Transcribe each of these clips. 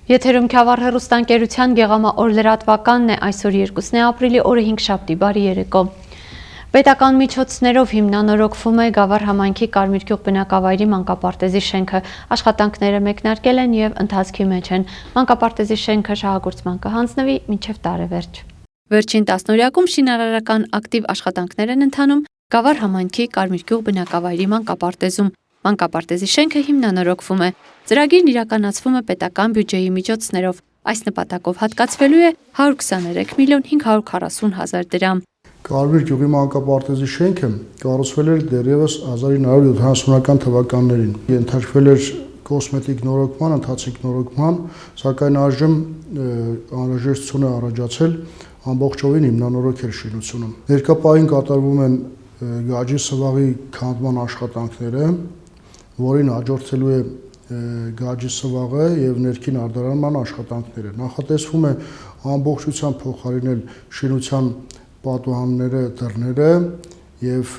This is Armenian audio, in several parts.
Եթերում Քյավառ հեռուստաընկերության գեղամա օր լրատվականն է, այսօր 2 ապրիլի օրը 5-շաբթի, բարի երեկո։ Պետական միջոցներով հիմնանորոգվում է Գավառ համայնքի Կարմիր գյուղ բնակավայրի մանկապարտեզի շենքը, աշխատանքները մեկնարկել են եւ ընթացքի մեջ են։ Մանկապարտեզի շենքը շահագործման կհանձնվի մինչեւ տարեվերջ։ Վերջին տասնօրյակում շինարարական ակտիվ աշխատանքներ են ընթանում Գավառ համայնքի Կարմիր գյուղ բնակավայրի մանկապարտեզում։ Մանկապարտեզի շենքը հիմնանորոգվում է։ Ծրագիրն իրականացվում է պետական բյուջեի միջոցներով։ Այս նպատակով հատկացվելու է 123 միլիոն 540 հազար դրամ։ Կարմիր գյուղի մանկապարտեզի շենքը կառուցվել էր դեռևս 1970-ական թվականներին։ Ենթարկվել էր կոսմետիկ նորոգման, ընթացիկ նորոգման, սակայն այժմ անհրաժեշտություն է առաջացել ամբողջովին հիմնանորոգել շինությունը։ Ներկա պահին կատարվում են գաճի սվաղի քանդման աշխատանքները, որին հաջորդելու է գաճի սվաղը եւ ներքին արտադրման աշխատանքները։ Նախատեսվում է ամբողջությամբ փոխարինել շինության պատուհանները, դռները եւ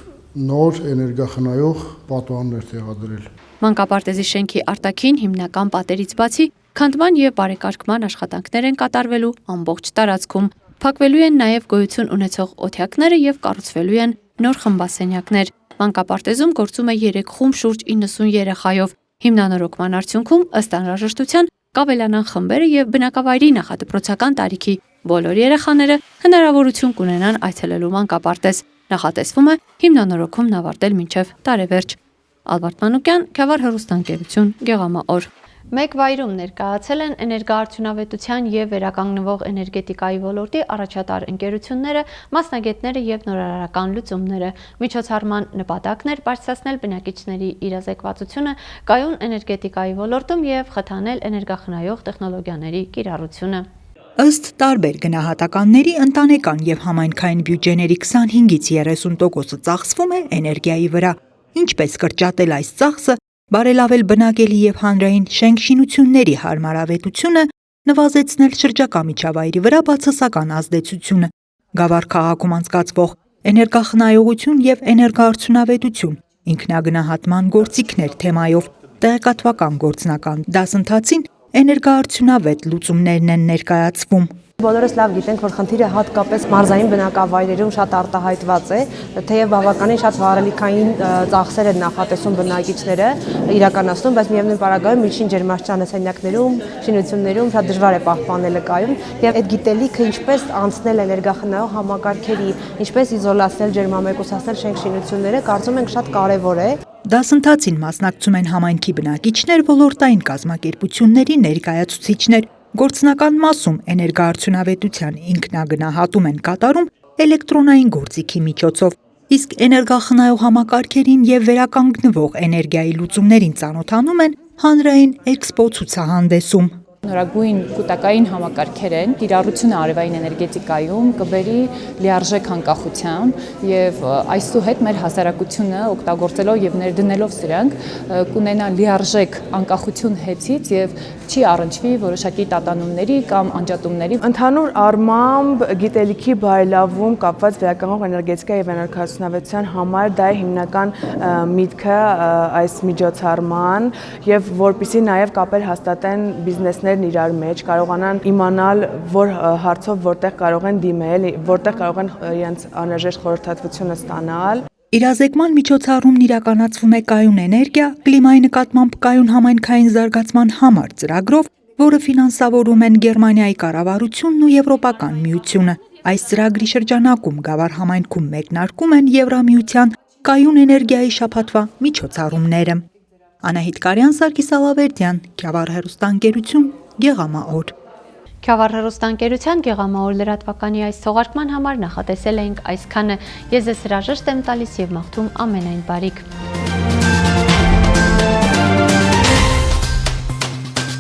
նոր էներգախնայող պատուհաններ տեղադրել։ Մանկապարտեզի շենքի արտաքին հիմնական պատերից բացի քանդման եւ բարեկարգման աշխատանքներ են կատարվելու ամբողջ տարածքում։ Փակվելու են նաեւ գոյություն ունեցող օթյակները եւ կառուցվելու են նոր խմբասենյակներ։ Մանկապարտեզում գործում է 3 խումբ շուրջ 90 երեխայով։ Հիմնանորոգման արդյունքում ըստ անհրաժեշտության կավելանան խմբերը եւ բնակավայրի նախադպրոցական տարիքի բոլոր երեխաները հնարավորություն կունենան այցելելու մանկապարտեզ։ Նախատեսվում է հիմնանորոգումն ավարտել մինչև տարեվերջ։ Ալբերտ Մանուկյան, Քյավառ հեռուստաընկերություն, Գեղամա օր։ Մեկ վայրում ներկայացել են էներգոարդյունավետության եւ վերականգնվող էներգետիկայի ոլորտի առաջատար ընկերությունները, մասնագետները եւ նորարարական լուծումները։ Միջոցառման նպատակն էր բարձրացնել բնակիչների իրազեկվածությունը կայուն էներգետիկայի ոլորտում եւ խթանել էներգախնայող տեխնոլոգիաների կիրառությունը։ Ըստ տարբեր գնահատականների ընտանեկան եւ համայնքային բյուջեների 25-ից 30%-ը ծախսվում է էներգիայի վրա։ Ինչպես կրճատել այս ծախսը, բարելավել բնակելի եւ հանրային շենք-շինությունների հարմարավետությունը, նվազեցնել շրջակա միջավայրի վրա բացասական ազդեցությունը, Գավառ քաղաքում անցկացվող էներգախնայողություն եւ էներգոարդյունավետություն, ինքնագնահատման գործիքներ թեմայով տեղեկատվական գործնական դասընթացին էներգոարդյունավետ լուծումներն են ներկայացվում։ Բոլորս լավ գիտենք, որ խնդիրը հատկապես մարզային բնակավայրերում շատ արտահայտված է, թեև բավականին շատ վառելիքային ծախսեր են նախատեսում բնակիչները իրականացնում, բայց միևնույն պարագայում միջին ջերմաստիճանասենյակներում, շինություններում շատ դժվար է պահպանելը կայուն, եւ այդ գիտելիքը ինչպես անցնել էներգախնայող համակարգերի, ինչպես իզոլացնել, ջերմամեկուսացնել շենք-շինությունները, կարծում ենք շատ կարեւոր է։ Դասընթացին մասնակցում են համայնքի բնակիչներ, ոլորտային կազմակերպությունների ներկայացուցիչներ։ Գործնական մասում էներգոարդյունավետության ինքնագնահատում են կատարում էլեկտրոնային գործիքի միջոցով, իսկ էներգախնայող համակարգերին եւ վերականգնվող էներգիայի լուծումներին ծանոթանում են հանրային էքսպո ցուցահանդեսում։ Նորագույն կուտակային համակարգեր են, կիրառությունը արևային էներգետիկայում կբերի լիարժեք անկախության եւ այսուհետ մեր հասարակությունը օգտագործելով եւ ներդնելով սրանք կունենա լիարժեք անկախություն հեծից եւ չի առնչվի որոշակի տատանումների կամ անջատումների։ Ընդհանուր առմամբ գիտելիքի բարելավում կապված վերականգնող էներգետիկայի եւ էներգոարդյունավետության համար դա է հիմնական միտքը այս միջոցառման եւ որպեսզի նաեւ կապեր հաստատեն բիզնեսներ իրար մեջ, կարողանան իմանալ, որ հարցով որտեղ կարող են դիմել, որտեղ կարող են իրենց անհրաժեշտ խորհրդատվությունը ստանալ։ Իրազեկման միջոցառումն իրականացվում է կայուն էներգիա, կլիմայի նկատմամբ կայուն համայնքային զարգացման համար ծրագրով, որը ֆինանսավորում են Գերմանիայի կառավարությունն ու Եվրոպական միությունը։ Այս ծրագրի շրջանակում Գավառ համայնքում մեկնարկում են Եվրամիության կայուն էներգիայի շաբաթվա միջոցառումները։ Անահիտ Կարյան, Սարգիս Ալավերդյան, Քյավառ հեռուստաընկերություն, Գեղամա օր։ Քյավառ հեռուստաընկերության Գեղամա օր լրատվականի այս թողարկման համար նախատեսել էինք այսքանը։ Ես ձեզ հրաժեշտ եմ տալիս եւ մաղթում ամենայն բարիք։